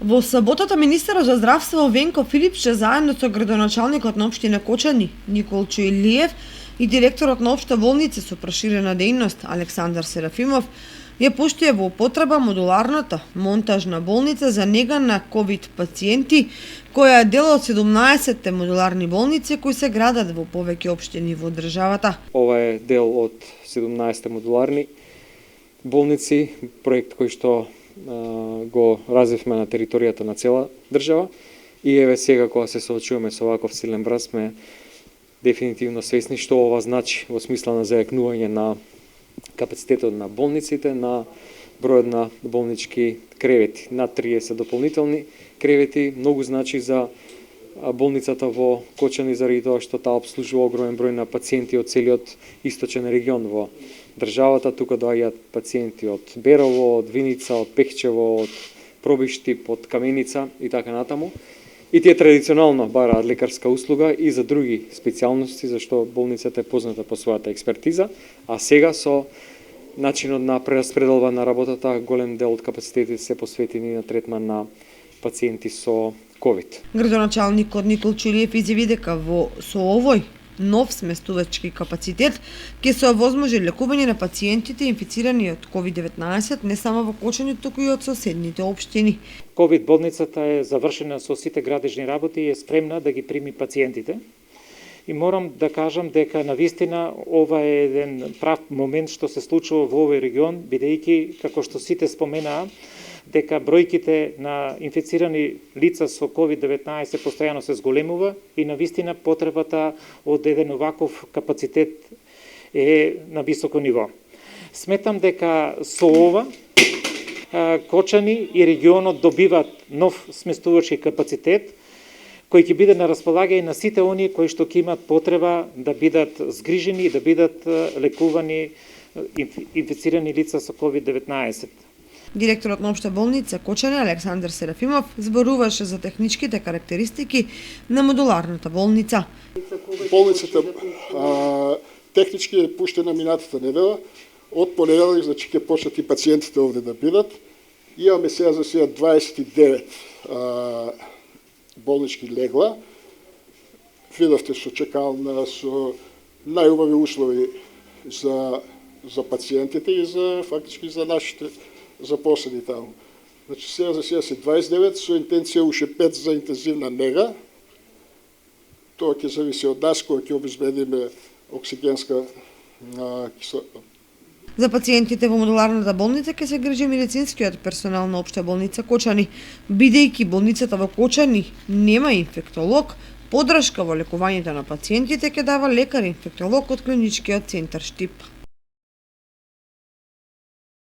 Во саботата министерот за здравство Венко Филипче заедно со градоначалникот на општина Кочани Николчо Илиев и директорот на општа болница со проширена дејност Александар Серафимов ја пуштија во употреба модуларната монтажна болница за нега на ковид пациенти, која е дел од 17 модуларни болници кои се градат во повеќе општини во државата. Ова е дел од 17 модуларни болници, проект кој што го развивме на територијата на цела држава и еве сега кога се соочуваме со ваков силен брат сме дефинитивно свесни што ова значи во смисла на зајакнување на капацитетот на болниците, на бројот на болнички кревети, над 30 дополнителни кревети, многу значи за болницата во Кочани заради тоа што таа обслужува огромен број на пациенти од целиот источен регион во државата. Тука доаѓаат пациенти од Берово, од Виница, од Пехчево, од Пробиштип, од Каменица и така натаму. И тие традиционално бараат лекарска услуга и за други специјалности, зашто болницата е позната по својата експертиза, а сега со начинот на прераспределба на работата, голем дел од капацитетите се посветени на третман на пациенти со COVID. Градоначалникот Николчо Илиев изјави дека со овој нов сместувачки капацитет ќе се овозможи лекување на пациентите инфицирани од COVID-19 не само во Кочани, туку и од соседните општини. COVID болницата е завршена со сите градежни работи и е спремна да ги прими пациентите. И морам да кажам дека навистина ова е еден прав момент што се случува во овој регион, бидејќи како што сите споменаа, дека бројките на инфицирани лица со COVID-19 постојано се зголемува и навистина потребата од еден оваков капацитет е на високо ниво. Сметам дека со ова Кочани и регионот добиваат нов сместувачки капацитет кој ќе биде на располагање на сите оние кои што ќе имаат потреба да бидат згрижени и да бидат лекувани инфицирани лица со COVID-19. Директорот на општа болница Кочани Александар Серафимов зборуваше за техничките карактеристики на модуларната болница. Болницата технички е пуштена минатата недела. Од понеделник, значи ќе почнат и пациентите овде да бидат. Имаме сега за сега 29 болнички легла. Видовте со чекална, со најубави услови за пациентите и фактички за нашите запослени таму. Значи сега за сега се 29 со интенција уште 5 за интензивна нега. Тоа ќе зависи од нас кога ќе обезбедиме оксигенска кислота. За пациентите во модуларната болница ќе се грижи медицинскиот персонал на општа болница Кочани, бидејќи болницата во Кочани нема инфектолог, подршка во лекувањето на пациентите ќе дава лекар инфектолог од клиничкиот центар Штип.